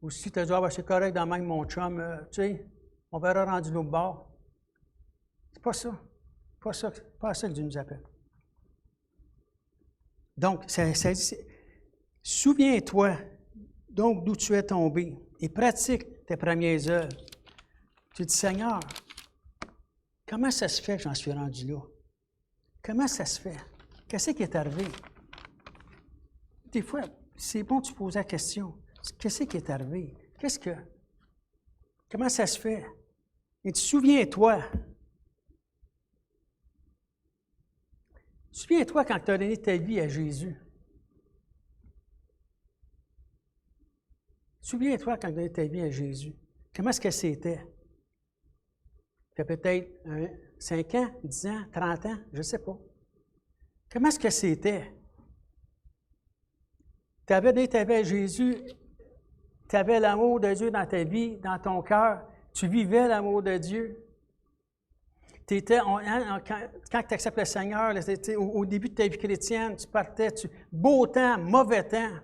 Ou si tu as dit, ah, ben, c'est correct dans même mon chum, tu sais, on verra rendu l'autre bord. C'est pas ça. Pas ça que Dieu nous appelle. Donc, ça dit, souviens-toi donc d'où tu es tombé et pratique tes premières œuvres. Tu dis, Seigneur, comment ça se fait que j'en suis rendu là? Comment ça se fait? Qu'est-ce qui est arrivé? Des fois, c'est bon de se poser la question. Qu'est-ce qui est arrivé? Comment ça se fait? Et tu souviens-toi. Souviens-toi quand tu as donné ta vie à Jésus. Souviens-toi quand tu as donné ta vie à Jésus. Comment est-ce que c'était? Tu as peut-être 5 ans, 10 ans, 30 ans, je ne sais pas. Comment est-ce que c'était? Tu avais donné ta vie à Jésus, tu avais l'amour de Dieu dans ta vie, dans ton cœur, tu vivais l'amour de Dieu. Quand tu acceptes le Seigneur, au début de ta vie chrétienne, tu partais, beau temps, mauvais temps.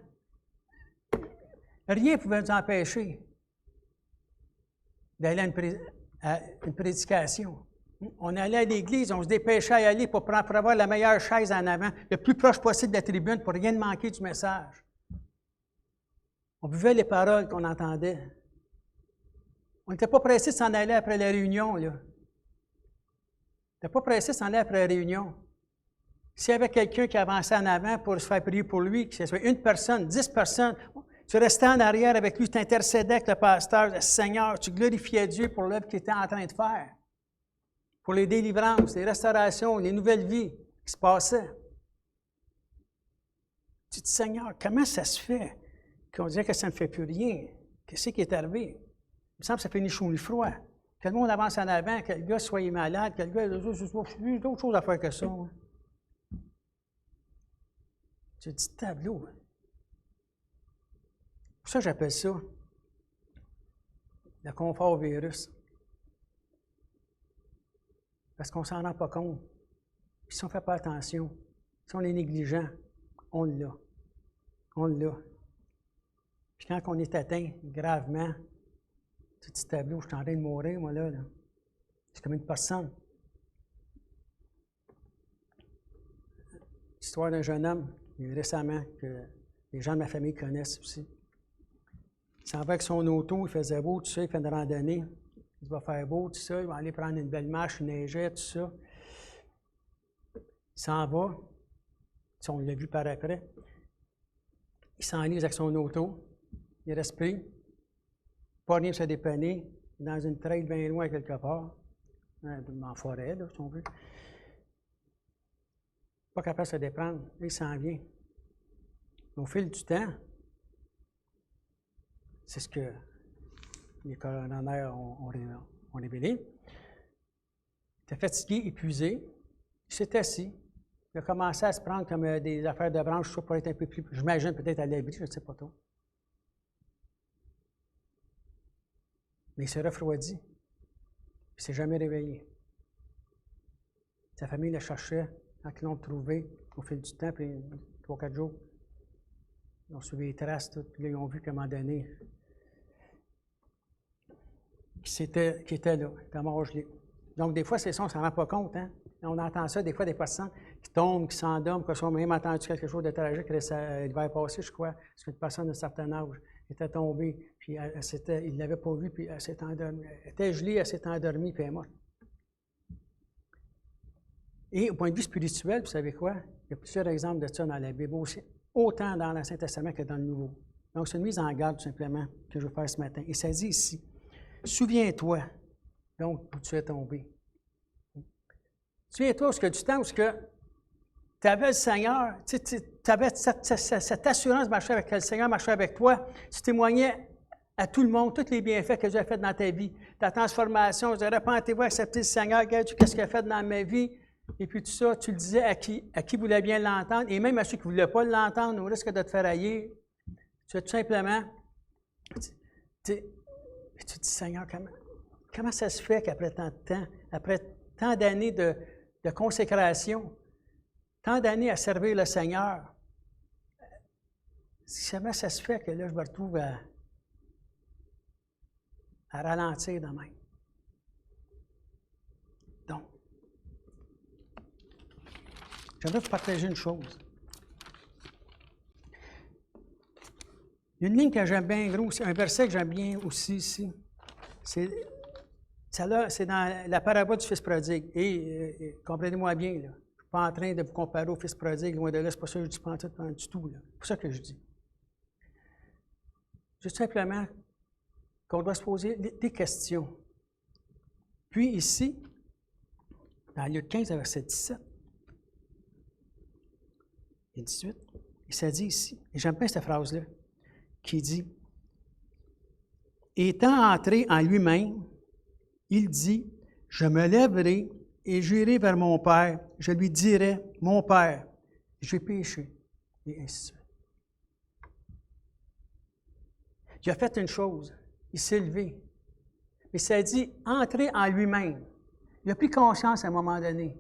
Rien ne pouvait nous empêcher d'aller à une prédication. On allait à l'église, on se dépêchait à y aller pour avoir la meilleure chaise en avant, le plus proche possible de la tribune pour rien manquer du message. On buvait les paroles qu'on entendait. On n'était pas pressé de s'en aller après la réunion, là. Tu n'es pas pressé de s'en aller après la réunion. S'il y avait quelqu'un qui avançait en avant pour se faire prier pour lui, que ce soit une personne, 10 personnes, tu restais en arrière avec lui, tu intercédais avec le pasteur, le Seigneur, tu glorifiais Dieu pour l'œuvre qu'il était en train de faire, pour les délivrances, les restaurations, les nouvelles vies qui se passaient. Tu dis, Seigneur, comment ça se fait qu'on dirait que ça ne fait plus rien? Qu'est-ce qui est arrivé? Il me semble que ça fait ni chaud ni froid. Que le monde avance en avant, que le gars soit malade, que le gars ait d'autres choses à faire que ça. Hein. Tu dis tableau. Hein. Pour ça, j'appelle ça le confort virus. Parce qu'on ne s'en rend pas compte. Puis si on ne fait pas attention, si on est négligent, on l'a. On l'a. Puis quand on est atteint gravement, ce petit tableau, je suis en train de mourir, moi, là. C'est comme une personne. L'histoire d'un jeune homme, récemment, que les gens de ma famille connaissent aussi. Il s'en va avec son auto, il faisait beau, tout ça, il fait une randonnée. Il va faire beau, tout ça, il va aller prendre une belle marche, il neigeait, tout ça. Il s'en va. On l'a vu par après. Il s'enlise avec son auto. Il reste pris. Pas rien pour se dépanner. Dans une trail bien loin quelque part. En forêt, là, si on veut. Pas capable de se déprendre. Là, il s'en vient. Au fil du temps, c'est ce que les coronaires ont révélé. Il était fatigué, épuisé. Il s'est assis. Il a commencé à se prendre comme des affaires de branche, pour être un peu plus, j'imagine peut-être à l'abri, je ne sais pas trop. Mais il s'est refroidi. Il ne s'est jamais réveillé. Sa famille le cherchait. Quand ils l'ont trouvé, au fil du temps, puis 3-4 jours, ils ont suivi les traces, tout, puis là, ils ont vu qu'à un moment donné, qui était là, qui était mort gelé. Donc, des fois, c'est ça, on ne s'en rend pas compte. Hein? On entend ça, des fois, des patients qui tombent, qui s'endorment, qui ont même entendu quelque chose de tragique l'hiver passé, je crois, parce qu'une personne d'un certain âge était tombée, puis il ne l'avait pas vu, puis elle s'est endormie. Elle était gelée, elle s'est endormie, puis elle est morte. Et au point de vue spirituel, vous savez quoi? Il y a plusieurs exemples de ça dans la Bible aussi, autant dans l'Ancien Testament que dans le Nouveau. Donc, c'est une mise en garde, tout simplement, que je veux faire ce matin. Et ça dit ici, souviens-toi, donc, où tu es tombé. Souviens-toi, parce que du temps où tu avais le Seigneur, tu avais cette assurance de marcher avec le Seigneur, marcher avec toi, tu témoignais à tout le monde, tous les bienfaits que Dieu a fait dans ta vie, ta transformation, tu disais, repentez-vous, acceptez le Seigneur, regarde qu'est-ce qu'il a fait dans ma vie, et puis tout ça, tu le disais à qui voulait bien l'entendre, et même à ceux qui ne voulaient pas l'entendre, au risque de te faire haïr, tu as tout simplement, tu dis, Seigneur, comment ça se fait qu'après tant de temps, après tant d'années de consécration, tant d'années à servir le Seigneur, comment ça se fait que là, je me retrouve à ralentir de même? Donc, j'aimerais vous partager une chose. Il y a une ligne que j'aime bien gros, un verset que j'aime bien aussi ici. C'est dans la parabole du Fils prodigue. Et comprenez-moi bien, là, je ne suis pas en train de vous comparer au Fils prodigue, loin de là, c'est pas ça que je dis pas du tout. C'est pas ça que je dis. Juste simplement qu'on doit se poser des questions. Puis ici, dans Luc 15, verset 17 et 18, et ça dit ici, et j'aime bien cette phrase-là, qui dit, « Étant entré en lui-même, il dit, « Je me lèverai et j'irai vers mon Père. Je lui dirai, « Mon Père, j'ai péché. » Et ainsi de suite. Il a fait une chose, il s'est levé. Mais ça dit, entrer en lui-même. Il a pris conscience à un moment donné.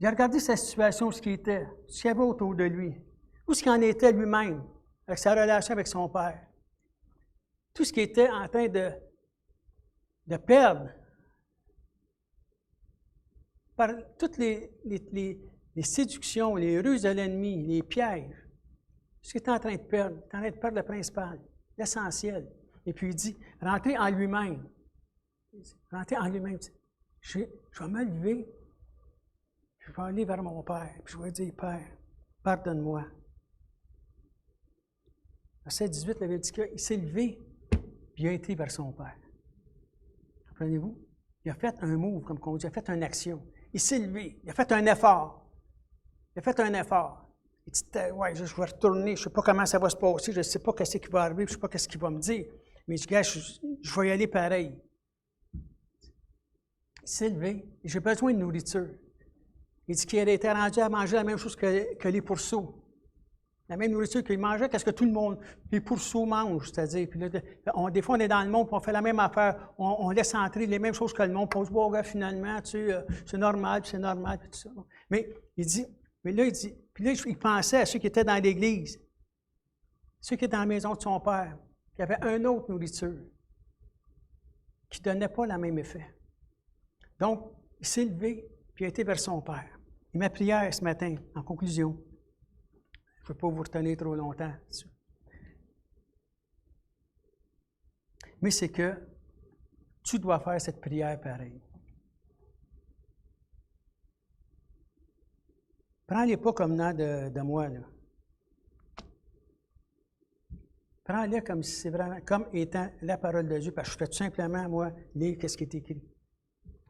Il a regardé sa situation, ce qu'il était, ce qu'il y avait autour de lui, où ce qu'il en était lui-même, avec sa relation avec son Père. Tout ce qu'il était en train de perdre par toutes les séductions, les ruses de l'ennemi, les pièges. Ce qu'il était en train de perdre, il est en train de perdre le principal, l'essentiel. Et puis il dit, rentrez en lui-même. Rentrez en lui-même. Je vais me lever, je vais aller vers mon Père, puis je vais dire, Père, pardonne-moi. Verset 18, il avait dit qu'il s'est levé, puis il a été vers son Père. Comprenez-vous? Il a fait un move, comme on dit, il a fait une action. Il s'est levé, il a fait un effort. Il a fait un effort. Il dit, ouais, je vais retourner, je ne sais pas comment ça va se passer, je ne sais pas ce qui va arriver, je ne sais pas ce qu'il va me dire. Mais je dis, je vais y aller pareil. Il s'est levé, j'ai besoin de nourriture. Il dit qu'il était rendu à manger la même chose que les pourceaux. La même nourriture qu'il mangeait, qu'est-ce que tout le monde, les pourceaux mangent, c'est-à-dire. Puis là, des fois, on est dans le monde, puis on fait la même affaire, on laisse entrer les mêmes choses que le monde, puis on se dit, bon, finalement, tu sais, c'est normal, puis tout ça. Mais il dit, puis là, il pensait à ceux qui étaient dans l'Église, ceux qui étaient dans la maison de son père, qui avaient une autre nourriture, qui ne donnait pas le même effet. Donc, il s'est levé, puis il a été vers son père. Et ma prière ce matin, en conclusion, je ne veux pas vous retenir trop longtemps dessus. Mais c'est que tu dois faire cette prière pareille. Prends-les pas comme venant de moi, là. Prends-les comme si c'est vraiment, comme étant la parole de Dieu, parce que je fais tout simplement, moi, lire ce qui est écrit.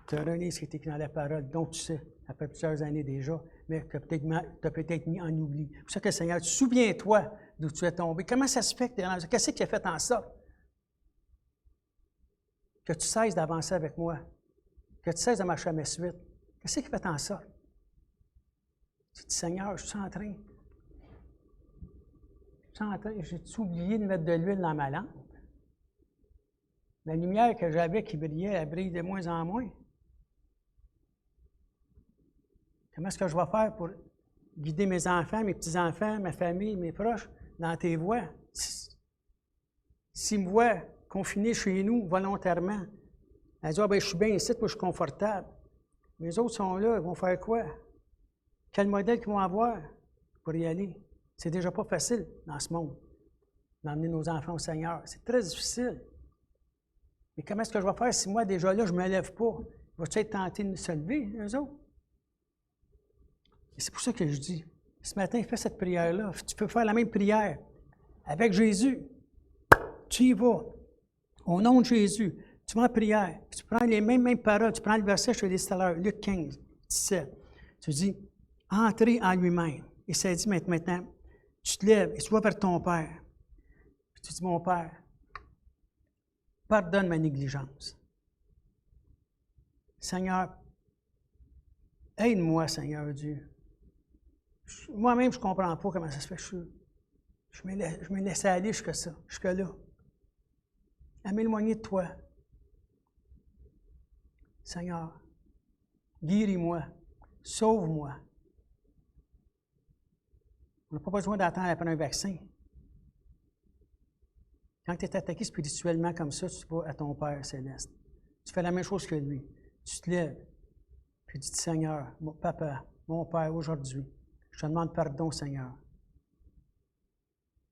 Tu as relire ce qui est écrit dans la parole, dont tu sais, après plusieurs années déjà, mais que tu as peut-être mis en oubli. C'est pour ça que le Seigneur, souviens-toi d'où tu es tombé. Comment ça se fait que tu es rendu? Qu'est-ce qui a fait en sorte que tu cesses d'avancer avec moi? Que tu cesses de marcher à mes suites? Qu'est-ce qui a fait en sorte? Tu dis, Seigneur, je suis en train. J'ai-tu oublié de mettre de l'huile dans ma lampe? La lumière que j'avais qui brillait, elle brille de moins en moins. Comment est-ce que je vais faire pour guider mes enfants, mes petits-enfants, ma famille, mes proches dans tes voies? S'ils me voient confinés chez nous volontairement. Elle dit, ah, ben, je suis bien ici, moi, je suis confortable. Mais les autres sont là, ils vont faire quoi? Quel modèle qu'ils vont avoir pour y aller? C'est déjà pas facile dans ce monde, d'emmener nos enfants au Seigneur. C'est très difficile. Mais comment est-ce que je vais faire si moi, déjà là, je ne me lève pas? Vas-tu être tenté de se lever, eux autres? Et c'est pour ça que je dis, ce matin, fais cette prière-là. Tu peux faire la même prière avec Jésus. Tu y vas. Au nom de Jésus, tu vas en prière. Tu prends les mêmes paroles. Tu prends le verset, je te l'ai dit tout à l'heure, Luc 15, 17. Tu dis, entrer en lui-même. Et ça dit maintenant, tu te lèves et tu vas vers ton Père. Puis tu dis, mon Père, pardonne ma négligence. Seigneur, aide-moi, Seigneur Dieu. Moi-même, je ne comprends pas comment ça se fait. Je me laisse aller jusque-là. À m'éloigner de toi. Seigneur, guéris-moi, sauve-moi. On n'a pas besoin d'attendre après un vaccin. Quand tu es attaqué spirituellement comme ça, tu vas à ton Père céleste. Tu fais la même chose que lui. Tu te lèves, puis tu dis, Seigneur, mon papa, mon Père, aujourd'hui, je te demande pardon, Seigneur,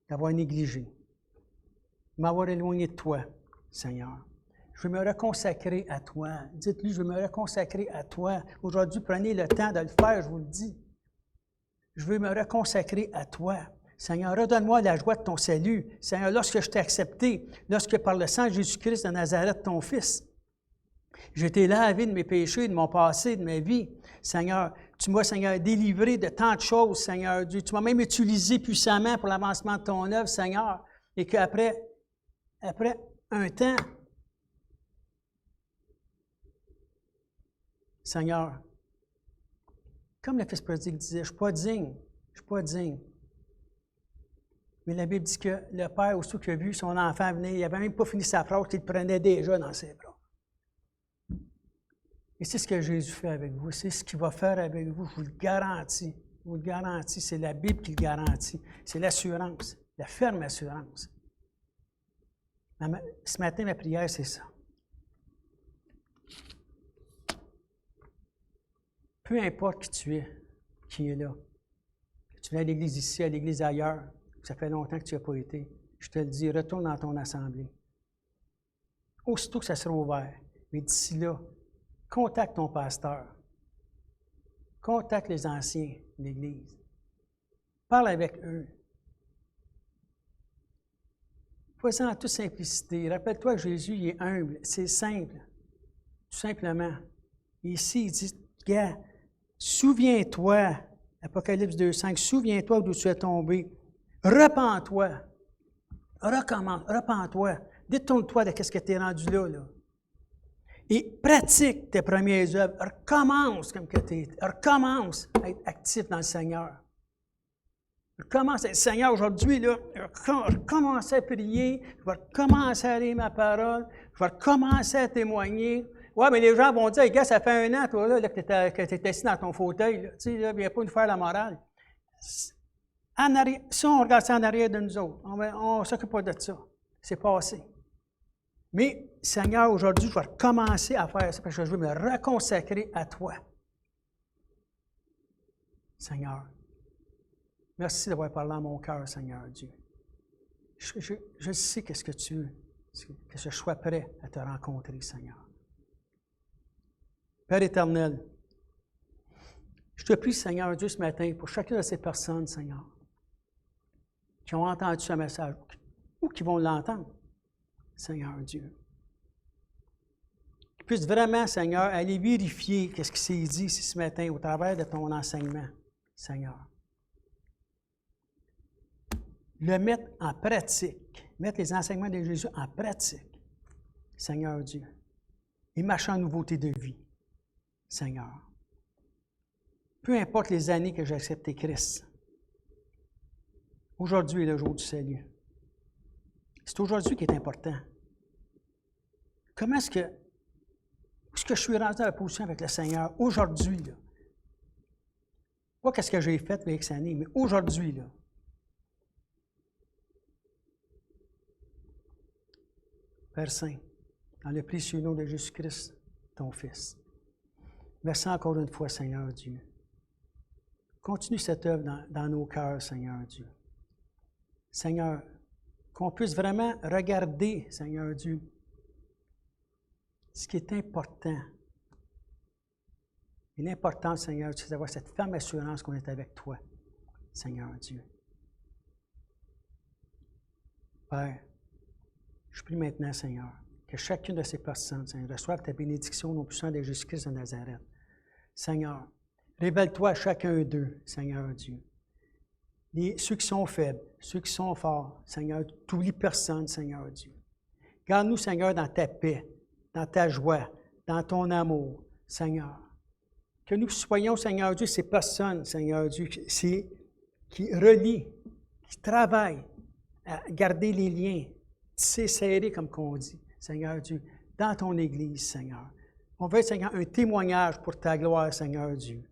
d'avoir négligé, de m'avoir éloigné de toi, Seigneur. Je veux me reconsacrer à toi. Dites-lui, je veux me reconsacrer à toi. Aujourd'hui, prenez le temps de le faire, je vous le dis. Je veux me reconsacrer à toi. Seigneur, redonne-moi la joie de ton salut. Seigneur, lorsque je t'ai accepté, lorsque par le sang de Jésus-Christ de Nazareth, ton Fils, j'ai été lavé de mes péchés, de mon passé, de ma vie. Seigneur, tu m'as, Seigneur, délivré de tant de choses, Seigneur Dieu. Tu m'as même utilisé puissamment pour l'avancement de ton œuvre, Seigneur. Et qu'après un temps, Seigneur, comme le Fils prodigue disait, je ne suis pas digne. Mais la Bible dit que le Père, aussitôt qu'il a vu son enfant venir, il n'avait même pas fini sa phrase, qu'il le prenait déjà dans ses bras. Et c'est ce que Jésus fait avec vous. C'est ce qu'il va faire avec vous. Je vous le garantis. Je vous le garantis. C'est la Bible qui le garantit. C'est l'assurance, la ferme assurance. Ce matin, ma prière, c'est ça. Peu importe qui tu es, qui est là. Tu viens à l'église ici, à l'église ailleurs, ça fait longtemps que tu n'y as pas été. Je te le dis, retourne dans ton assemblée. Aussitôt que ça sera ouvert. Mais d'ici là, contacte ton pasteur. Contacte les anciens de l'Église. Parle avec eux. Fais-en en toute simplicité. Rappelle-toi que Jésus il est humble. C'est simple. Tout simplement. Ici, il dit, gars, souviens-toi, Apocalypse 2,5, souviens-toi d'où tu es tombé. Repends-toi. Recommence, repends-toi. Détourne-toi de ce que tu es rendu là. Et pratique tes premières œuvres. Recommence comme que tu es. Recommence à être actif dans le Seigneur. Recommence à être Seigneur aujourd'hui, là. Je vais recommencer à prier. Je vais recommencer à lire ma parole. Je vais recommencer à témoigner. Oui, mais les gens vont dire, gars, ça fait 1 an, toi, là, que tu es assis dans ton fauteuil. Tu sais, là, viens pas nous faire la morale. Si on regarde ça en arrière de nous autres, on ne s'occupe pas de ça. C'est passé. Mais, Seigneur, aujourd'hui, je vais recommencer à faire ça parce que je veux me reconsacrer à toi. Seigneur, merci d'avoir parlé à mon cœur, Seigneur Dieu. Je sais qu'est-ce que tu veux, que je sois prêt à te rencontrer, Seigneur. Père éternel, je te prie, Seigneur Dieu, ce matin, pour chacune de ces personnes, Seigneur, qui ont entendu ce message ou qui vont l'entendre, Seigneur Dieu. Qu'ils puissent vraiment, Seigneur, aller vérifier ce qui s'est dit ici ce matin au travers de ton enseignement, Seigneur. Le mettre en pratique, mettre les enseignements de Jésus en pratique, Seigneur Dieu, et marcher en nouveauté de vie, Seigneur. Peu importe les années que j'ai accepté Christ, aujourd'hui est le jour du salut. C'est aujourd'hui qui est important. Comment est-ce que je suis rendu dans la position avec le Seigneur aujourd'hui, là? Pas qu'est-ce que j'ai fait avec ces années, mais aujourd'hui, là. Père Saint, dans le précieux nom de Jésus-Christ, ton Fils. Merci encore une fois, Seigneur Dieu. Continue cette œuvre dans nos cœurs, Seigneur Dieu. Seigneur, qu'on puisse vraiment regarder, Seigneur Dieu, ce qui est important. Et l'important, Seigneur, c'est d'avoir cette ferme assurance qu'on est avec toi, Seigneur Dieu. Père, je prie maintenant, Seigneur, que chacune de ces personnes, Seigneur, reçoive ta bénédiction au nom puissant de Jésus-Christ de Nazareth. Seigneur, révèle-toi à chacun d'eux, Seigneur Dieu. Ceux qui sont faibles, ceux qui sont forts, Seigneur, tu n'oublies personne, Seigneur Dieu. Garde-nous, Seigneur, dans ta paix, dans ta joie, dans ton amour, Seigneur. Que nous soyons, Seigneur Dieu, ces personnes, Seigneur Dieu, qui relient, qui travaillent à garder les liens, tisser serrés, comme qu'on dit, Seigneur Dieu, dans ton Église, Seigneur. On veut, Seigneur, un témoignage pour ta gloire, Seigneur Dieu.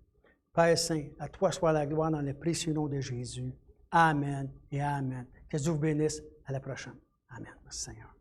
Père Saint, à toi soit la gloire dans le précieux nom de Jésus. Amen et Amen. Que Dieu vous bénisse. À la prochaine. Amen. Merci, Seigneur.